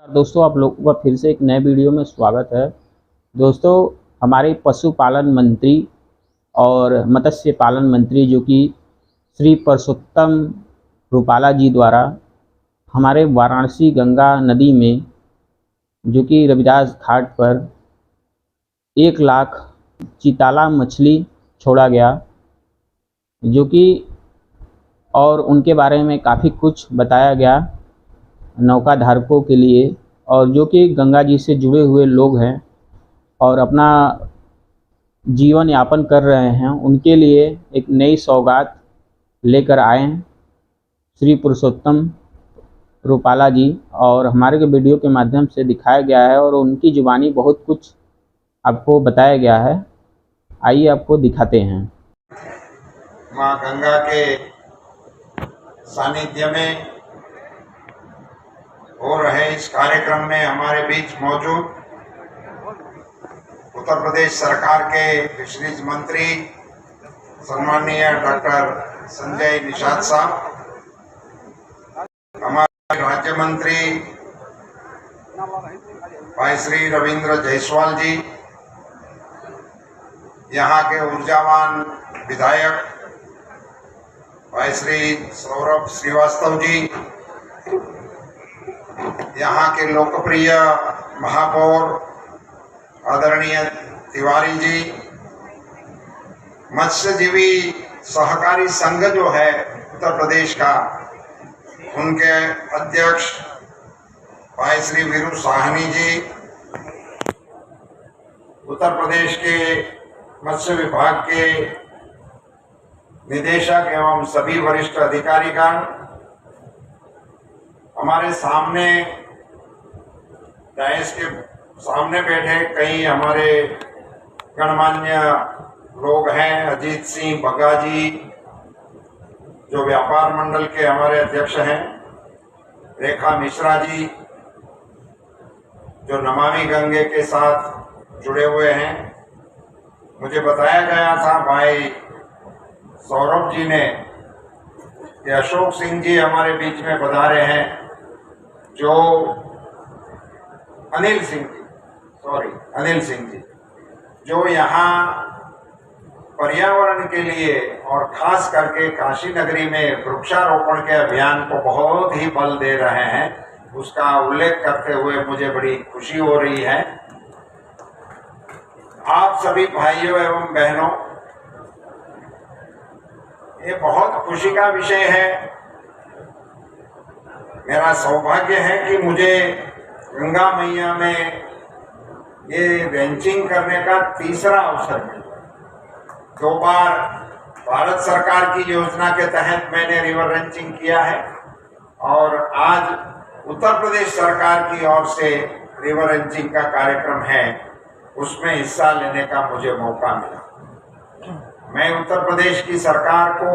दोस्तों, आप लोगों का फिर से एक नए वीडियो में स्वागत है। दोस्तों, हमारे पशुपालन मंत्री और मत्स्य पालन मंत्री जो कि श्री परसोत्तम रुपाला जी द्वारा हमारे वाराणसी गंगा नदी में जो कि रविदास घाट पर 1 लाख चिताला मछली छोड़ा गया, जो कि और उनके बारे में काफ़ी कुछ बताया गया नौका धारकों के लिए, और जो कि गंगा जी से जुड़े हुए लोग हैं और अपना जीवन यापन कर रहे हैं, उनके लिए एक नई सौगात लेकर आए हैं श्री पुरुषोत्तम रुपाला जी। और हमारे के वीडियो के माध्यम से दिखाया गया है और उनकी जुबानी बहुत कुछ आपको बताया गया है। आइए आपको दिखाते हैं। माँ गंगा के सानिध्य में हो रहे इस कार्यक्रम में हमारे बीच मौजूद उत्तर प्रदेश सरकार के फिशरीज मंत्री सम्माननीय डॉक्टर संजय निषाद साहब, हमारे राज्य मंत्री भाई श्री रविंद्र जायसवाल जी, यहाँ के ऊर्जावान विधायक भाई श्री सौरभ श्रीवास्तव जी, यहाँ के लोकप्रिय महापौर आदरणीय तिवारी जी, मत्स्यजीवी सहकारी संघ जो है उत्तर प्रदेश का, उनके अध्यक्ष भाई श्री वीरू साहनी जी, उत्तर प्रदेश के मत्स्य विभाग के निदेशक एवं सभी वरिष्ठ अधिकारीगण, हमारे सामने डायस के सामने बैठे कई हमारे गणमान्य लोग हैं। अजीत सिंह बग्गा जी जो व्यापार मंडल के हमारे अध्यक्ष हैं, रेखा मिश्रा जी जो नमामि गंगे के साथ जुड़े हुए हैं। मुझे बताया गया था भाई सौरभ जी ने कि अशोक सिंह जी हमारे बीच में पधारे हैं, जो अनिल सिंह जी जो यहाँ पर्यावरण के लिए और खास करके काशी नगरी में वृक्षारोपण के अभियान को बहुत ही बल दे रहे हैं, उसका उल्लेख करते हुए मुझे बड़ी खुशी हो रही है। आप सभी भाइयों एवं बहनों, ये बहुत खुशी का विषय है। मेरा सौभाग्य है कि मुझे गंगा मैया में ये रेंचिंग करने का तीसरा अवसर मिला। 2 बार भारत सरकार की योजना के तहत मैंने रिवर रेंचिंग किया है और आज उत्तर प्रदेश सरकार की ओर से रिवर रेंचिंग का कार्यक्रम है, उसमें हिस्सा लेने का मुझे मौका मिला। मैं उत्तर प्रदेश की सरकार को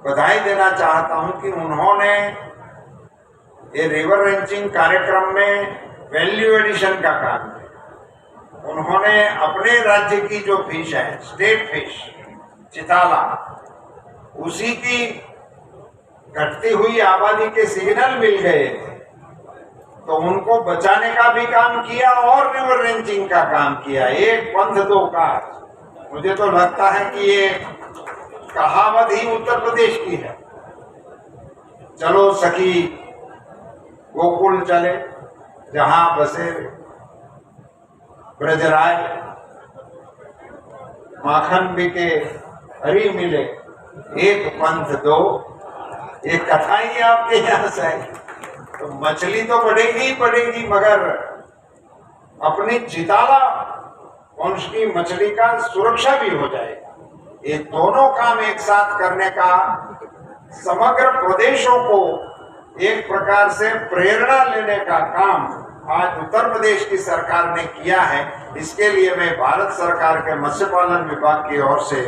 बधाई देना चाहता हूं कि उन्होंने ये रिवर रेंचिंग कार्यक्रम में वैल्यू एडिशन का काम किया। उन्होंने अपने राज्य की जो फिश है, स्टेट फिश चिताला, उसी की घटती हुई आबादी के सिग्नल मिल गए थे, तो उनको बचाने का भी काम किया और रिवर रेंचिंग का काम किया। एक पंथ 2 काज। मुझे तो लगता है कि ये कहावत ही उत्तर प्रदेश की है, चलो सखी गोकुल चले, जहां बसे ब्रजराज, माखन बिके हरी मिले, एक पंथ 2। एक कथा ही आपके यहाँ से है। तो मछली तो पड़ेगी ही पड़ेगी, मगर अपनी चिताला वंश की मछली का सुरक्षा भी हो जाएगा। ये दोनों काम एक साथ करने का समग्र प्रदेशों को एक प्रकार से प्रेरणा लेने का काम आज उत्तर प्रदेश की सरकार ने किया है। इसके लिए मैं भारत सरकार के मत्स्य पालन विभाग की ओर से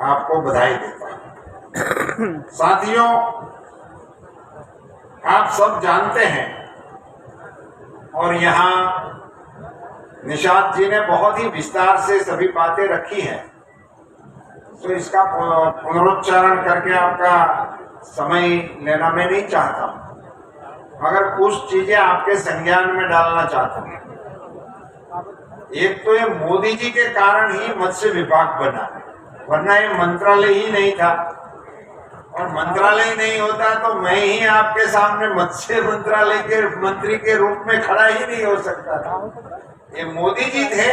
आपको बधाई देता हूं। साथियों, आप सब जानते हैं और यहाँ निषाद जी ने बहुत ही विस्तार से सभी बातें रखी हैं, तो इसका पुनरुच्चारण करके आपका समय लेना मैं नहीं चाहता। मगर कुछ चीजें आपके संज्ञान में डालना चाहता हूं। एक तो ये मोदी जी के कारण ही मत्स्य विभाग बना, वरना ये मंत्रालय ही नहीं था, और मंत्रालय नहीं होता तो मैं ही आपके सामने मत्स्य मंत्रालय के मंत्री के रूप में खड़ा ही नहीं हो सकता था। ये मोदी जी थे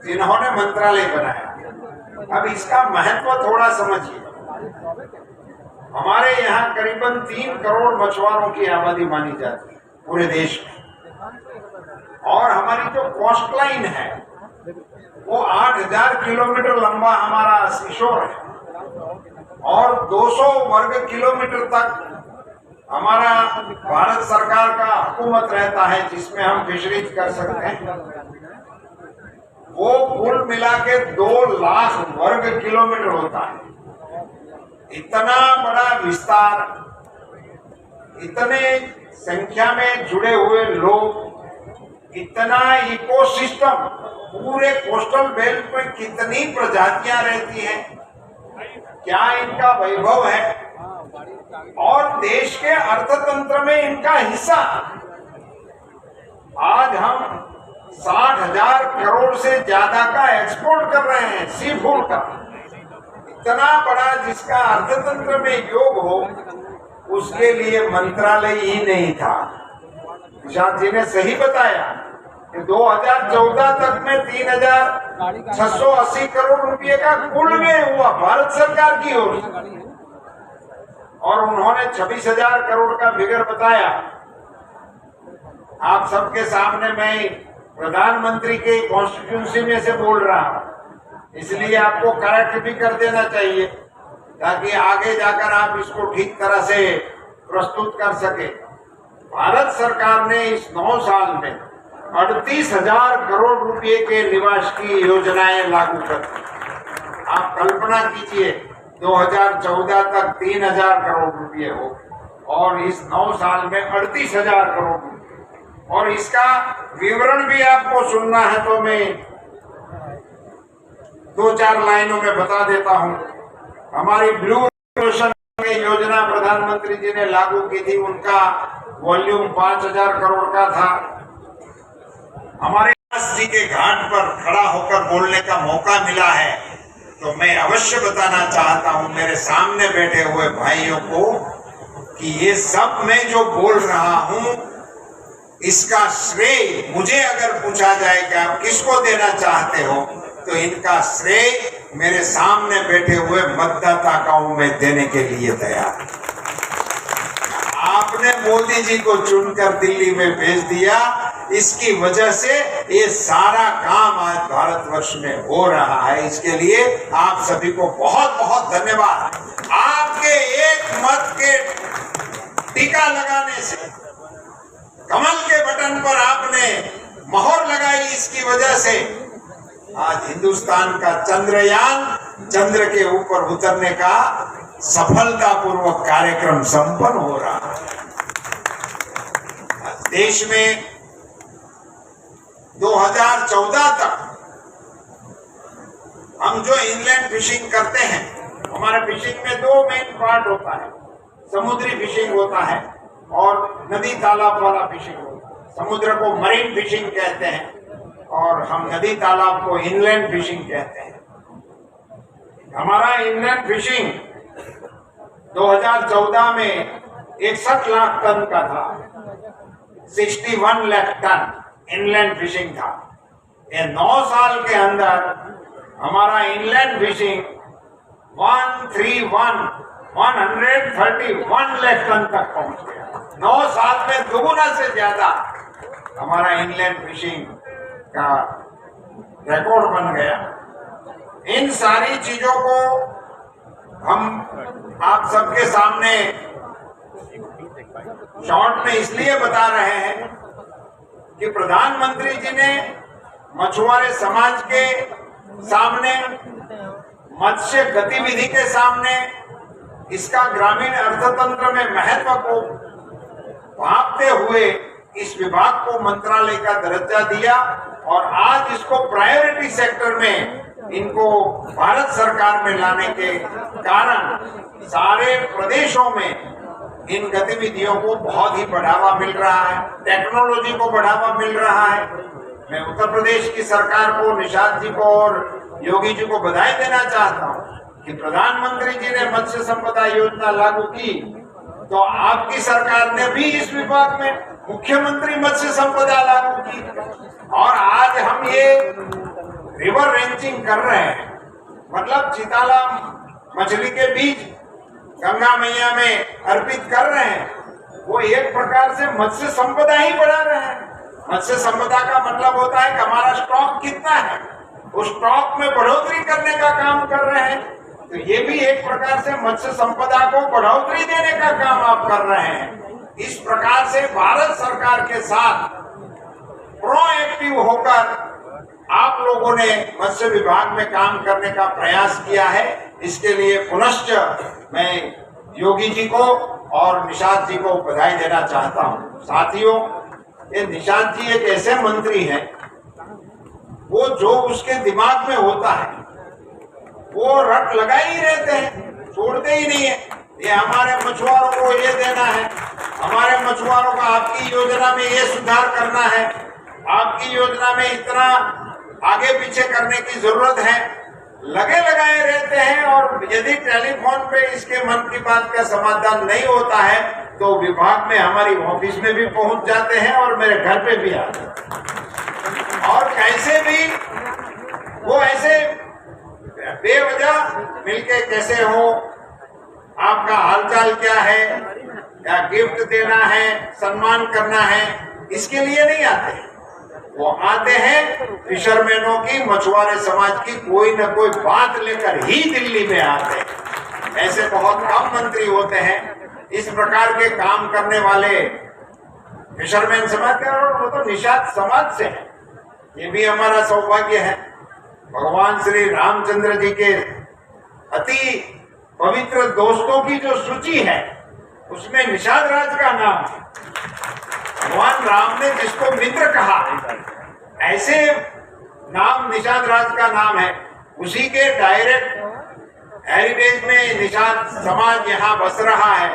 जिन्होंने मंत्रालय बनाया। अब इसका महत्व थोड़ा समझिए। हमारे यहाँ करीबन 3 करोड़ मछुआरों की आबादी मानी जाती है पूरे देश में, और हमारी जो कोस्ट लाइन है वो 8000 किलोमीटर लंबा हमारा सीशोर है, और 200 वर्ग किलोमीटर तक हमारा भारत सरकार का हुकूमत रहता है जिसमें हम फिशरीज कर सकते हैं। वो कुल मिला के 2 लाख वर्ग किलोमीटर होता है। इतना बड़ा विस्तार, इतने संख्या में जुड़े हुए लोग, इतना इकोसिस्टम, पूरे कोस्टल बेल्ट में कितनी प्रजातियां रहती हैं, क्या इनका वैभव है, और देश के अर्थतंत्र में इनका हिस्सा। आज हम 60,000 करोड़ से ज्यादा का एक्सपोर्ट कर रहे हैं सी फूड का। इतना बड़ा जिसका अर्थतंत्र में योग हो, उसके लिए मंत्रालय ही नहीं था। निशांत जी ने सही बताया कि 2014 तक में 3,680 करोड़ रुपए का कुल व्यय हुआ भारत सरकार की ओर से, और उन्होंने 26,000 करोड़ का फिगर बताया। आप सबके सामने मैं प्रधानमंत्री के कॉन्स्टिट्यूंसी में से बोल रहा हूं, इसलिए आपको करेक्ट भी कर देना चाहिए ताकि आगे जाकर आप इसको ठीक तरह से प्रस्तुत कर सके। भारत सरकार ने इस 9 साल में 38,000 करोड़ रुपए के निवेश की योजनाएं लागू कर दी। आप कल्पना कीजिए 2014 तक 3,000 करोड़ रुपए हो, और इस 9 साल में 38,000 करोड़ रुपए। और इसका विवरण भी आपको सुनना है तो मैं 2-4 लाइनों में बता देता हूं। हमारी ब्लू रेवोल्यूशन योजना प्रधानमंत्री जी ने लागू की थी, उनका वॉल्यूम 5,000 करोड़ का था। हमारे जी के घाट पर खड़ा होकर बोलने का मौका मिला है तो मैं अवश्य बताना चाहता हूं मेरे सामने बैठे हुए भाइयों को कि ये सब मैं जो बोल रहा हूं, इसका श्रेय मुझे अगर पूछा जाए कि आप किसको देना चाहते हो, तो इनका श्रेय मेरे सामने बैठे हुए मतदाता को मैं देने के लिए तैयार। आपने मोदी जी को चुनकर दिल्ली में भेज दिया, इसकी वजह से ये सारा काम आज भारतवर्ष में हो रहा है। इसके लिए आप सभी को बहुत बहुत धन्यवाद। आपके एक मत के टीका लगाने से, कमल के बटन पर आपने मोहर लगाई, इसकी वजह से आज हिंदुस्तान का चंद्रयान चंद्र के ऊपर उतरने का सफलतापूर्वक कार्यक्रम संपन्न हो रहा है। देश में 2014 तक हम जो इनलैंड फिशिंग करते हैं, हमारे फिशिंग में 2 मेन पार्ट होता है। समुद्री फिशिंग होता है और नदी तालाब वाला फिशिंग होता है। समुद्र को मरीन फिशिंग कहते हैं और हम नदी तालाब को इनलैंड फिशिंग कहते हैं। हमारा इनलैंड फिशिंग 2014 में 61 लाख टन का था, 61 लाख टन इनलैंड फिशिंग था। ये 9 साल के अंदर हमारा इनलैंड फिशिंग 131 लाख टन तक पहुंच गया। 9 साल में दुगुना से ज्यादा हमारा इनलैंड फिशिंग का रिकॉर्ड बन गया। इन सारी चीजों को हम आप सबके सामने शॉर्ट में इसलिए बता रहे हैं कि प्रधानमंत्री जी ने मछुआरे समाज के सामने, मत्स्य गतिविधि के सामने, इसका ग्रामीण अर्थतंत्र में महत्व को भांपते हुए इस विभाग को मंत्रालय का दर्जा दिया और आज इसको प्रायोरिटी सेक्टर में इनको भारत सरकार में लाने के कारण सारे प्रदेशों में इन गतिविधियों को बहुत ही बढ़ावा मिल रहा है, टेक्नोलॉजी को बढ़ावा मिल रहा है। मैं उत्तर प्रदेश की सरकार को, निषाद जी को और योगी जी को बधाई देना चाहता हूं कि प्रधानमंत्री जी ने मत्स्य संपदा योजना लागू की, तो आपकी सरकार ने भी इस विभाग में मुख्यमंत्री मत्स्य संपदा लागू की और आज हम ये रिवर रेंचिंग कर रहे हैं। मतलब चिताला मछली के बीज गंगा मैया में अर्पित कर रहे हैं, वो एक प्रकार से मत्स्य संपदा ही बढ़ा रहे हैं। मत्स्य संपदा का मतलब होता है कि हमारा स्टॉक कितना है, उस स्टॉक में बढ़ोतरी करने का काम कर रहे हैं। तो ये भी एक प्रकार से मत्स्य संपदा को बढ़ोतरी देने का काम आप कर रहे हैं। इस प्रकार से भारत सरकार के साथ प्रोएक्टिव होकर आप लोगों ने मत्स्य विभाग में काम करने का प्रयास किया है। इसके लिए पुनश्च मैं योगी जी को और निषाद जी को बधाई देना चाहता हूं। साथियों, ये निषाद जी एक ऐसे मंत्री हैं, वो जो उसके दिमाग में होता है वो रट लगाए ही रहते हैं, छोड़ते ही नहीं है। ये हमारे मछुआरों को ये देना है, हमारे मछुआरों का आपकी योजना में ये सुधार करना है, आपकी योजना में इतना आगे पीछे करने की जरूरत है, लगे लगाए रहते हैं। और यदि टेलीफोन पे इसके मन की बात का समाधान नहीं होता है तो विभाग में हमारी ऑफिस में भी पहुंच जाते हैं और मेरे घर पे भी आते हैं। और कैसे भी वो ऐसे बेवजह मिलके कैसे हो, आपका हालचाल क्या है, या गिफ्ट देना है, सम्मान करना है, इसके लिए नहीं आते हैं। वो आते हैं फिशरमैनों की, मछुआरे समाज की कोई न कोई बात लेकर ही दिल्ली में आते हैं। ऐसे बहुत कम मंत्री होते हैं इस प्रकार के काम करने वाले फिशरमैन समाज के, और वो तो निषाद समाज से है। ये भी हमारा सौभाग्य है। भगवान श्री रामचंद्र जी के अति पवित्र दोस्तों की जो सूची है उसमें निषाद राज का नाम है। भगवान राम ने जिसको मित्र कहा, ऐसे नाम निषाद राज का नाम है। उसी के डायरेक्ट हेरिटेज में निषाद समाज यहाँ बस रहा है,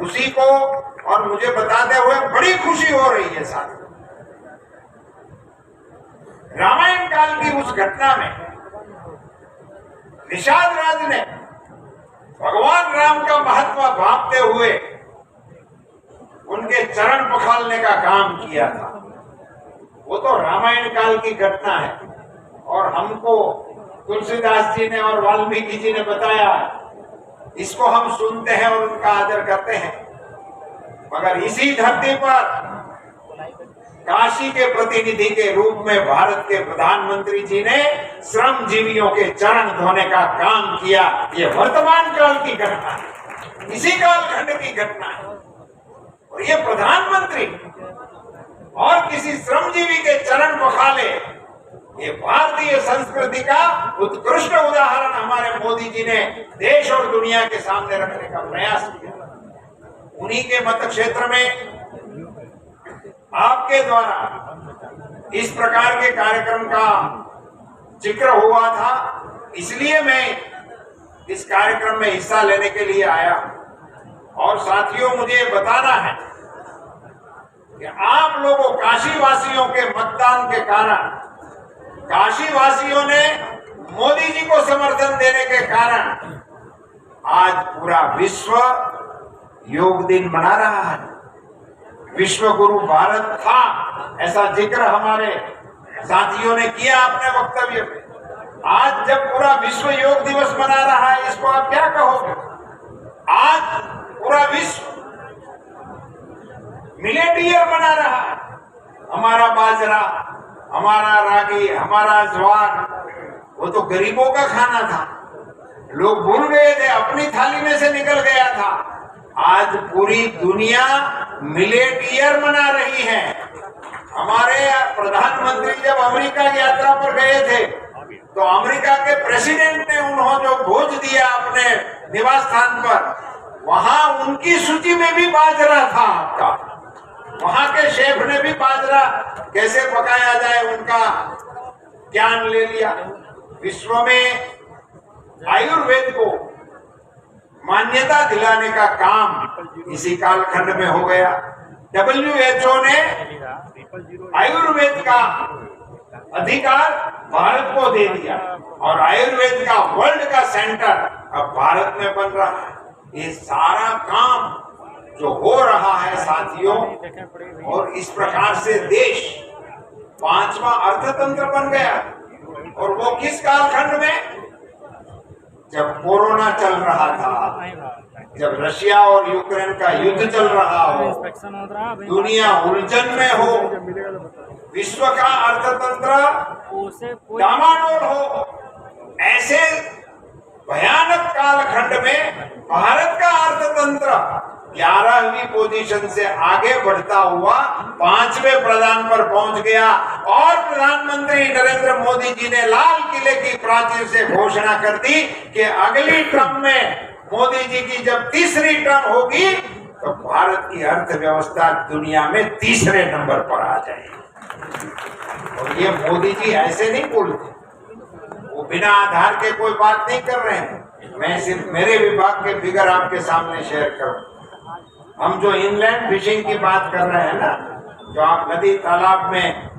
उसी को। और मुझे बताते हुए बड़ी खुशी हो रही है साथ, रामायण काल की उस घटना में निषाद राज ने भगवान राम का महत्व भांपते हुए उनके चरण पखालने का काम किया था। वो तो रामायण काल की घटना है और हमको तुलसीदास जी ने और वाल्मीकि जी ने बताया, इसको हम सुनते हैं और उनका आदर करते हैं। मगर इसी धरती पर काशी के प्रतिनिधि के रूप में भारत के प्रधानमंत्री जी ने श्रमजीवियों के चरण धोने का काम किया। ये वर्तमान काल की घटना है, इसी कालखंड की घटना है। और ये प्रधानमंत्री और किसी श्रमजीवी के चरण पखाले, ये भारतीय संस्कृति का उत्कृष्ट उदाहरण हमारे मोदी जी ने देश और दुनिया के सामने रखने का प्रयास किया। उन्हीं के मत क्षेत्र में आपके द्वारा इस प्रकार के कार्यक्रम का जिक्र हुआ था, इसलिए मैं इस कार्यक्रम में हिस्सा लेने के लिए आया। और साथियों, मुझे बताना है कि आप लोगों काशी वासियों के मतदान के कारण, काशी वासियों ने मोदी जी को समर्थन देने के कारण आज पूरा विश्व योग दिन मना रहा है। विश्व गुरु भारत था, ऐसा जिक्र हमारे साथियों ने किया अपने वक्तव्य में। आज जब पूरा विश्व योग दिवस मना रहा है, इसको आप क्या कहोगे? आज पूरा विश्व मिलेट ईयर मना रहा है। हमारा बाजरा, हमारा रागी, हमारा ज्वार, वो तो गरीबों का खाना था, लोग भूल गए थे, अपनी थाली में से निकल गया था। आज पूरी दुनिया मिलेट ईयर मना रही है। हमारे प्रधानमंत्री जब अमेरिका की यात्रा पर गए थे तो अमेरिका के प्रेसिडेंट ने उन्होंने जो भोज दिया अपने निवास स्थान पर, वहां उनकी सूची में भी बाजरा था आपका। वहां के शेफ ने भी बाजरा कैसे पकाया जाए उनका ज्ञान ले लिया। विश्व में आयुर्वेद को मान्यता दिलाने का काम इसी कालखंड में हो गया। WHO ने आयुर्वेद का अधिकार भारत को दे दिया और आयुर्वेद का वर्ल्ड का सेंटर अब भारत में बन रहा है। ये सारा काम जो हो रहा है साथियों, और इस प्रकार से देश 5वां अर्थतंत्र बन गया। और वो किस कालखंड में? जब कोरोना चल रहा था, जब रशिया और यूक्रेन का युद्ध चल रहा हो, दुनिया उलझन में हो, विश्व का अर्थतंत्र डामाडोल हो, ऐसे भयानक कालखंड में भारत का अर्थतंत्र 11वीं पोजीशन से आगे बढ़ता हुआ 5वें प्रधान पर पहुंच गया। और प्रधानमंत्री नरेंद्र मोदी जी ने लाल किले की प्राचीर से घोषणा कर दी कि अगली टर्म में मोदी जी की जब तीसरी टर्म होगी तो भारत की अर्थव्यवस्था दुनिया में तीसरे नंबर पर आ जाएगी। और ये मोदी जी ऐसे नहीं बोलते, वो बिना आधार के कोई बात नहीं कर रहे हैं। मैं सिर्फ मेरे विभाग के फिगर आपके सामने शेयर करूं। हम जो इनलैंड फिशिंग की बात कर रहे हैं ना, जो आप नदी तालाब में,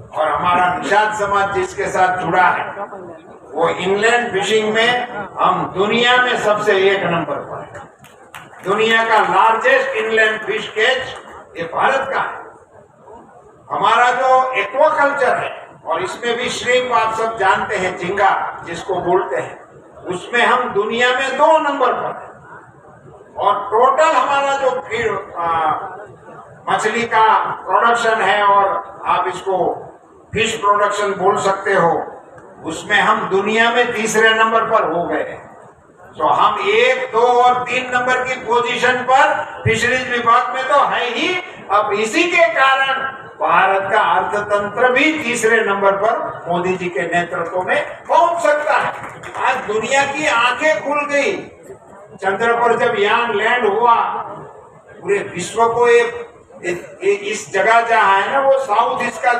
और हमारा निषाद समाज जिसके साथ जुड़ा है, वो इनलैंड फिशिंग में हम दुनिया में सबसे 1 नंबर पर है। दुनिया का लार्जेस्ट इनलैंड फिश कैच ये भारत का है। हमारा जो एक्वाकल्चर है, और इसमें भी श्रिम्प आप सब जानते हैं, झींगा जिसको बोलते हैं, उसमें हम दुनिया में 2 नंबर पर है। और टोटल हमारा जो फिर मछली का प्रोडक्शन है, और आप इसको फिश प्रोडक्शन बोल सकते हो, उसमें हम दुनिया में तीसरे नंबर पर हो गए। तो हम 1, 2 और 3 नंबर की पोजीशन पर फिशरीज विभाग में तो है ही। अब इसी के कारण भारत का अर्थतंत्र भी तीसरे नंबर पर मोदी जी के नेतृत्व में पहुंच सकता है। आज दुनिया की आंखें खुल गई। चंद्र पर जब यान लैंड हुआ, पूरे विश्व को इस जगह जहाँ है ना, वो साउथ इसका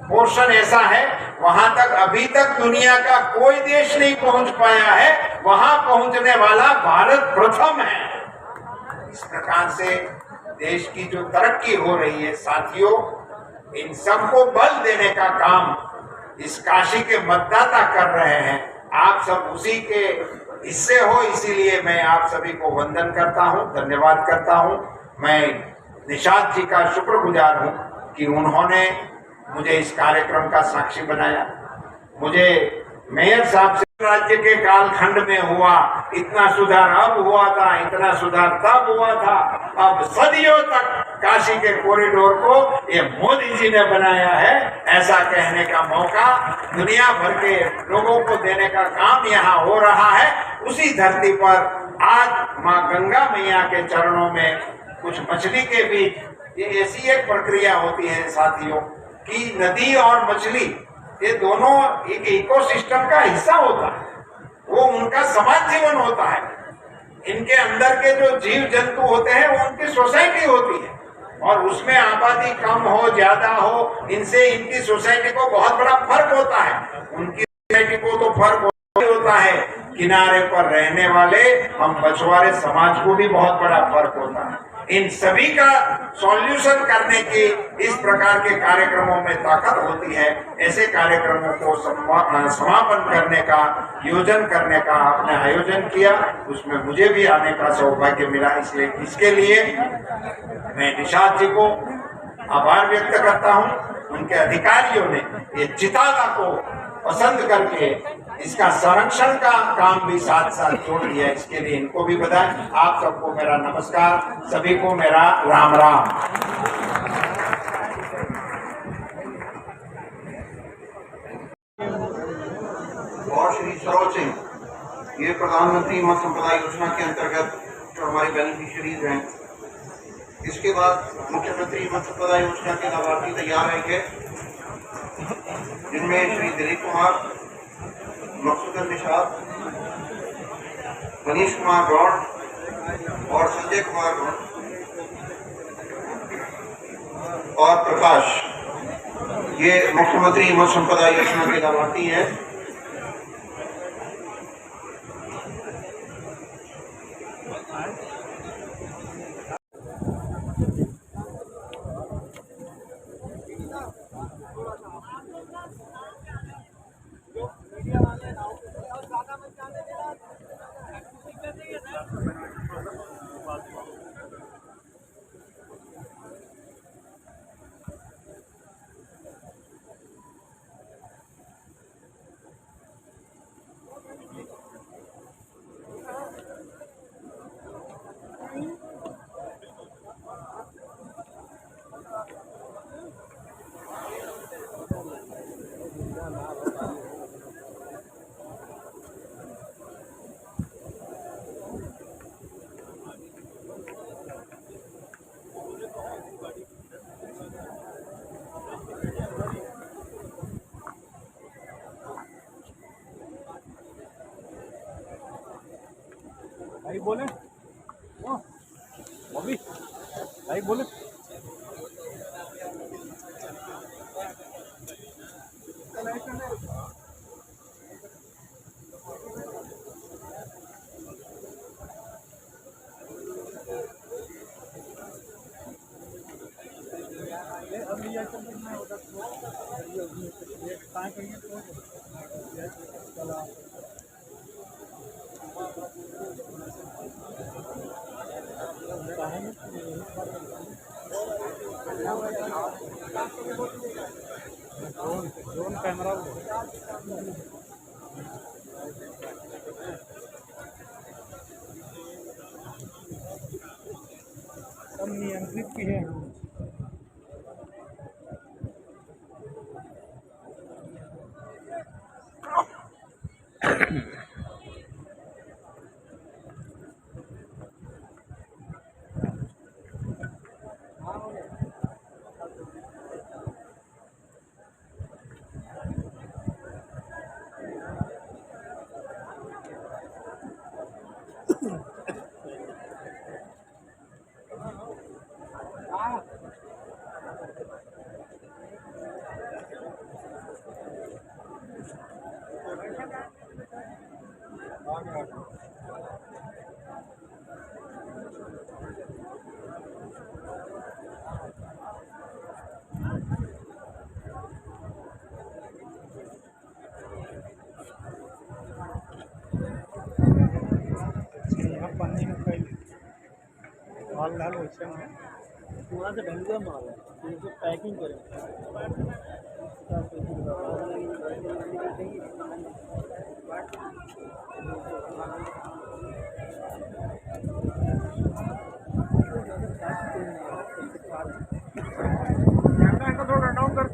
पोर्शन ऐसा है, वहां तक अभी तक दुनिया का कोई देश नहीं पहुंच पाया है। वहां पहुंचने वाला भारत प्रथम है। इस प्रकार से देश की जो तरक्की हो रही है साथियों, इन सबको बल देने का काम इस काशी के मतदाता कर रहे हैं। आप सब उसी के हिस्से हो, इसीलिए मैं आप सभी को वंदन करता हूं, धन्यवाद करता हूं। मैं निषाद जी का शुक्रगुजार हूं कि उन्होंने मुझे इस कार्यक्रम का साक्षी बनाया। मुझे मेयर साहब से राज्य के कालखंड में हुआ इतना सुधार अब हुआ था, इतना सुधार तब हुआ था, अब सदियों तक काशी के कॉरिडोर को ये मोदी जी ने बनाया है, ऐसा कहने का मौका दुनिया भर के लोगों को देने का काम यहाँ हो रहा है। उसी धरती पर आज माँ गंगा मैया के चरणों में कुछ मछली के बीच ये ऐसी एक प्रक्रिया होती है साथियों कि नदी और मछली ये दोनों एक इकोसिस्टम का हिस्सा होता है, वो उनका समाज जीवन होता है। इनके अंदर के जो जीव जंतु होते हैं वो उनकी सोसाइटी होती है, और उसमें आबादी कम हो ज्यादा हो, इनसे इनकी सोसाइटी को बहुत बड़ा फर्क होता है। उनकी सोसाइटी को तो फर्क होता है, किनारे पर रहने वाले हम मछुआरे समाज को भी बहुत बड़ा फर्क होता है। इन सभी का सॉल्यूशन करने की इस प्रकार के कार्यक्रमों में ताकत होती है। ऐसे कार्यक्रमों को समापन करने का, योजन करने का आपने आयोजन किया, उसमें मुझे भी आने का सौभाग्य मिला। इसलिए इसके लिए मैं निषाद जी को आभार व्यक्त करता हूं। उनके अधिकारियों ने ये चिताला को पसंद करके इसका संरक्षण का काम भी साथ साथ जोड़ दिया, इसके लिए इनको भी बधाई। आप सबको मेरा नमस्कार, सभी को मेरा राम राम। और श्री सरोज सिंह, ये प्रधानमंत्री मत्स्य संपदा योजना के अंतर्गत जो हमारे बेनिफिशियरीज हैं। इसके बाद मुख्यमंत्री मत्स्य संपदा योजना के लाभार्थी तैयार रहेंगे, जिनमें श्री दिलीप कुमार, मकसूदन निषाद, मनीष कुमार गौड़ और संजय कुमार गौड़ और प्रकाश, ये मुख्यमंत्री मत्स्य संपदा योजना के लाभार्थी हैं। भाई बोले बॉबी भाई बोले अब लिया चलना उधर कहाँ कहीं तो चला ड्रोन कैमरा सब नियंत्रित की है। पानी में माल डाल वैसे में वहाँ से ढंग माल है तो पैकिंग करें थोड़ा डाउन कर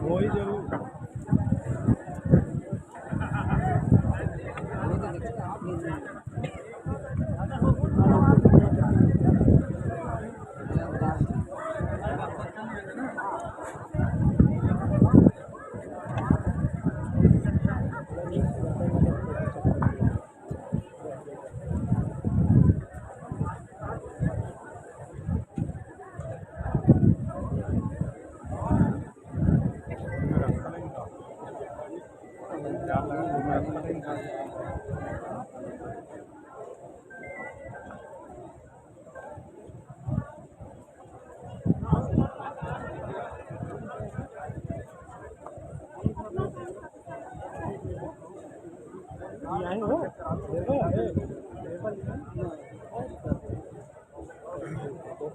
वही जरूर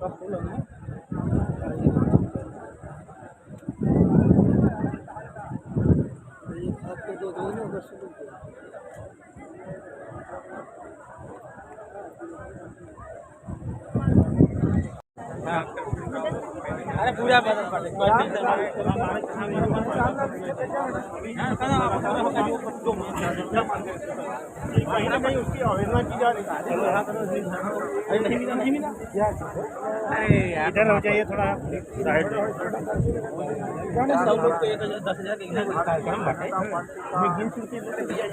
आपका फुल है ना? एक आपको दो दो ना बस अरे पूरा बदल पड़े नहीं उसकी अवहेलना की जा रही है। इधर हो जाइए थोड़ा साइड सब लोग को 10,000 के कार्यक्रम बांटे हमें गिन चुन के दिया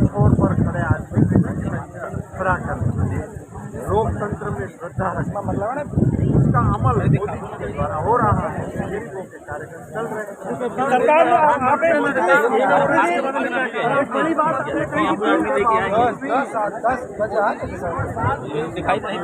छोड़ पर खड़े आदमी खड़ा कर लोकतंत्र में श्रद्धा रखना मतलब है ना उसका अमल मोदी जी के द्वारा हो रहा है। गरीबों के कार्यक्रम चल रहे हैं। सरकार बड़ी बात 10 बजे दिखाई नहीं